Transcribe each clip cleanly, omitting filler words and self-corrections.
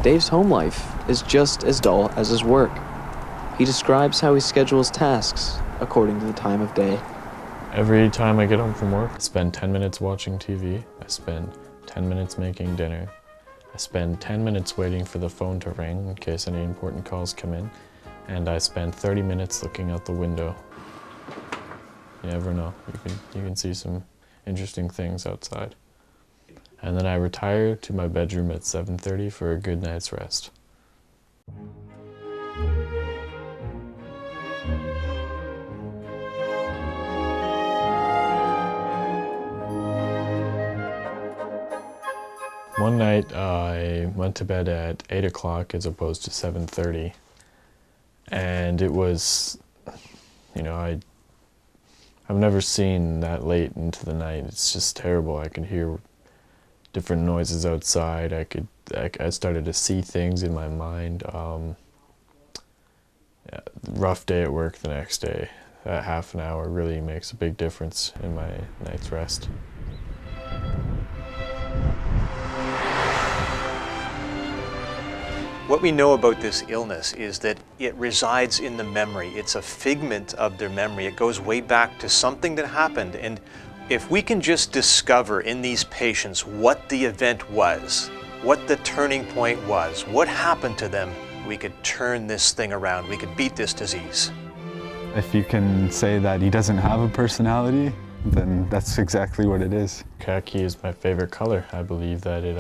Dave's home life is just as dull as his work. He describes how he schedules tasks according to the time of day. Every time I get home from work, I spend 10 minutes watching TV, I spend 10 minutes making dinner, I spend 10 minutes waiting for the phone to ring in case any important calls come in, and I spend 30 minutes looking out the window. You never know, you can see some interesting things outside. And then I retire to my bedroom at 7:30 for a good night's rest. One night I went to bed at 8 o'clock as opposed to 7:30, and it was, I've never seen that late into the night. It's just terrible. I could hear different noises outside. I started to see things in my mind. Yeah, rough day at work the next day. That half an hour really makes a big difference in my night's rest. What we know about this illness is that it resides in the memory. It's a figment of their memory. It goes way back to something that happened. And if we can just discover in these patients what the event was, what the turning point was, what happened to them, we could turn this thing around. We could beat this disease. If you can say that he doesn't have a personality, then that's exactly what it is. Khaki is my favorite color. I believe that it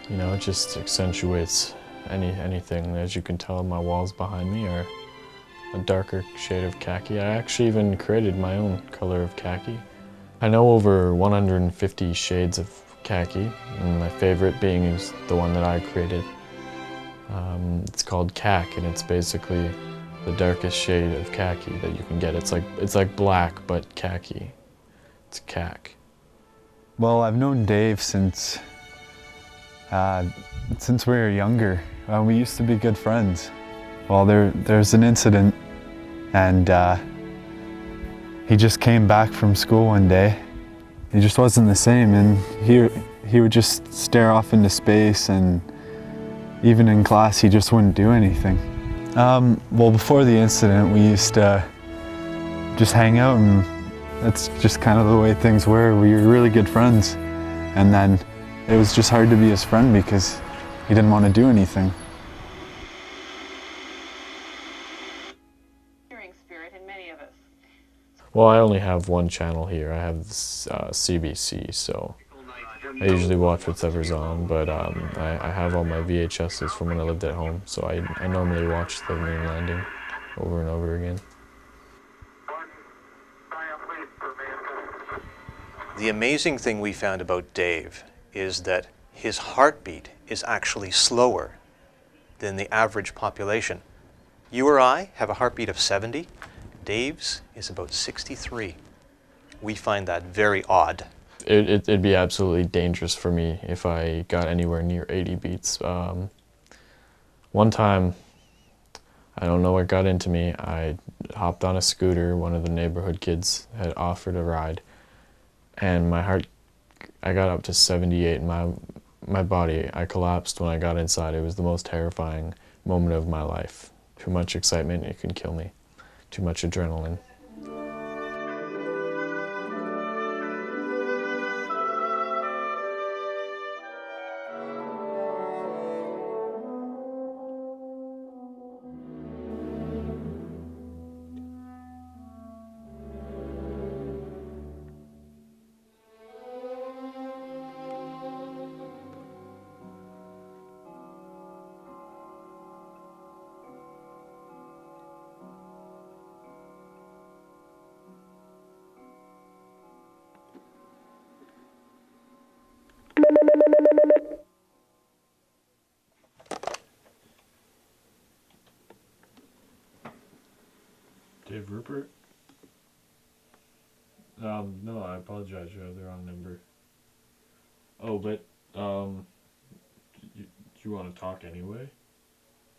it just accentuates anything. As you can tell, my walls behind me are a darker shade of khaki. I actually even created my own color of khaki. I know over 150 shades of khaki, and my favorite being is the one that I created. It's called kak, and it's basically the darkest shade of khaki that you can get. It's like black, but khaki. It's kak. Well, I've known Dave since we were younger. We used to be good friends. Well, there's an incident, and he just came back from school one day. He just wasn't the same, and he would just stare off into space, and even in class he just wouldn't do anything. Well, before the incident we used to just hang out, and that's just kind of the way things were. We were really good friends, and then it was just hard to be his friend because he didn't want to do anything. Spirit in many of us. Well, I only have one channel here. I have CBC, so I usually watch whatever's on, but I have all my VHSs from when I lived at home, so I normally watch the moon landing over and over again. The amazing thing we found about Dave is that his heartbeat is actually slower than the average population. You or I have a heartbeat of 70. Dave's is about 63. We find that very odd. It'd be absolutely dangerous for me if I got anywhere near 80 beats. One time, I don't know what got into me. I hopped on a scooter. One of the neighborhood kids had offered a ride, and I got up to 78. My body, I collapsed when I got inside. It was the most terrifying moment of my life. Too much excitement, it can kill me. Too much adrenaline. Dave Rupert? No, I apologize, you have the wrong number. Oh, but, do you want to talk anyway?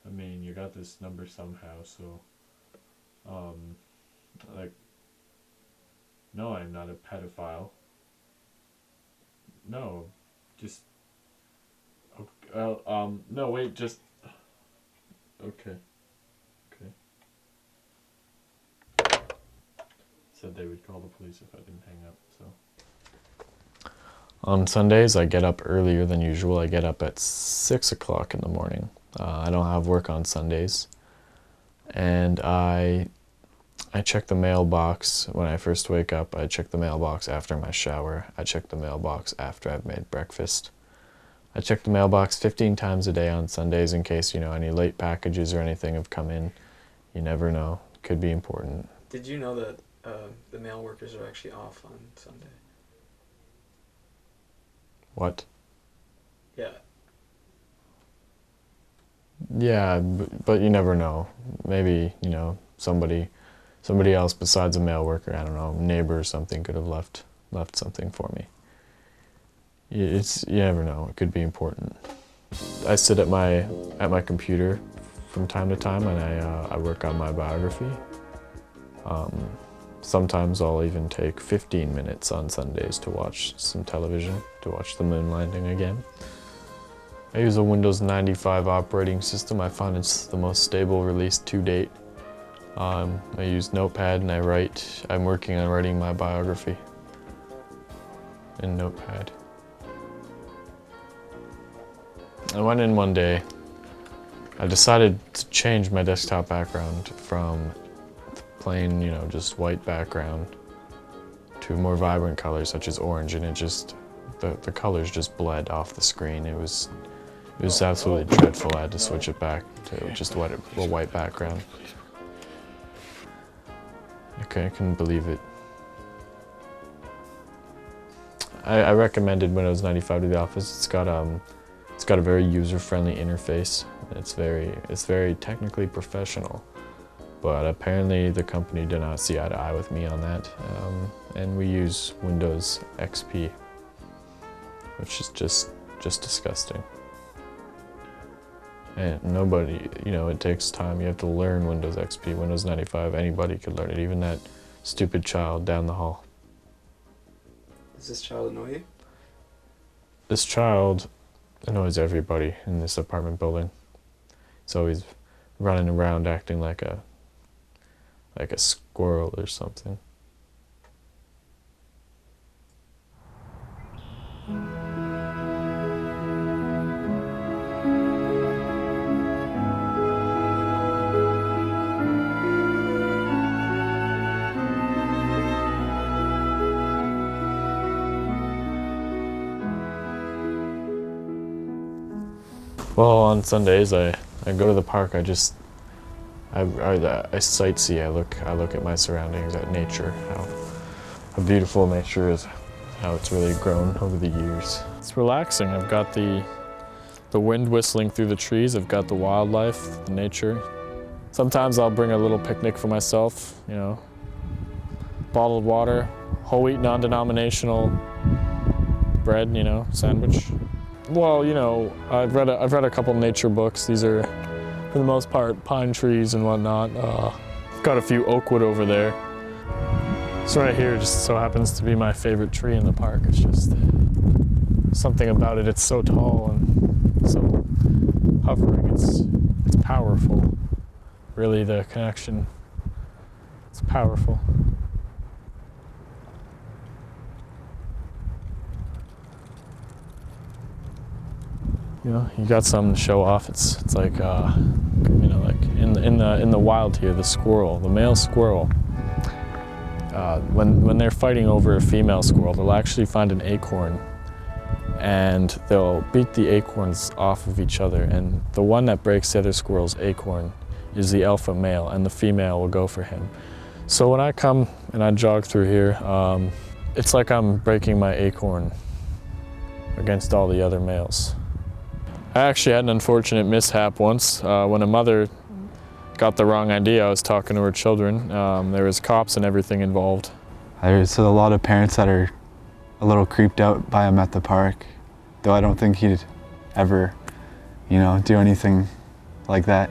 I mean, you got this number somehow, so, no, I'm not a pedophile. No, just, No, wait, just... Okay. Said they would call the police if I didn't hang up, so... On Sundays, I get up earlier than usual. I get up at 6 o'clock in the morning. I don't have work on Sundays. And I check the mailbox when I first wake up. I check the mailbox after my shower. I check the mailbox after I've made breakfast. I check the mailbox 15 times a day on Sundays in case, any late packages or anything have come in. You never know. Could be important. Did you know that the mail workers are actually off on Sunday? What? Yeah. Yeah, but you never know. Maybe, somebody else besides a mail worker, I don't know, neighbor or something could have left something for me. You never know. It could be important. I sit at my computer from time to time and I work on my biography. Sometimes I'll even take 15 minutes on Sundays to watch some television, to watch the moon landing again. I use a Windows 95 operating system. I find it's the most stable release to date. I use Notepad and I'm working on writing my biography in Notepad. I went in one day, I decided to change my desktop background from plain, just white background to more vibrant colors such as orange, and the colors just bled off the screen. It was absolutely dreadful. I had to switch it back to just a white background. Okay, I couldn't believe it. I recommended Windows 95 to the office. It's got a very user-friendly interface. It's very technically professional. But apparently the company did not see eye to eye with me on that. And we use Windows XP, which is just disgusting. And nobody, it takes time. You have to learn Windows XP, Windows 95. Anybody could learn it, even that stupid child down the hall. Does this child annoy you? This child annoys everybody in this apartment building. He's always running around acting like a squirrel or something. Well, on Sundays I go to the park. I sightsee. I look at my surroundings, at nature, how beautiful nature is, how it's really grown over the years. It's relaxing. I've got the wind whistling through the trees. I've got the wildlife, the nature. Sometimes I'll bring a little picnic for myself. Bottled water, whole wheat non-denominational bread. Sandwich. Well, I've read a couple nature books. These are, for the most part, pine trees and whatnot. Got a few oak wood over there. This right here just so happens to be my favorite tree in the park. It's just something about it. It's so tall and so hovering. It's powerful. Really, the connection, it's powerful. You got something to show off. It's like, like in the wild here, the male squirrel, when they're fighting over a female squirrel, they'll actually find an acorn, and they'll beat the acorns off of each other. And the one that breaks the other squirrel's acorn is the alpha male, and the female will go for him. So when I come and I jog through here, it's like I'm breaking my acorn against all the other males. I actually had an unfortunate mishap once when a mother got the wrong idea. I was talking to her children. There was cops and everything involved. There's a lot of parents that are a little creeped out by him at the park, though I don't think he'd ever, do anything like that.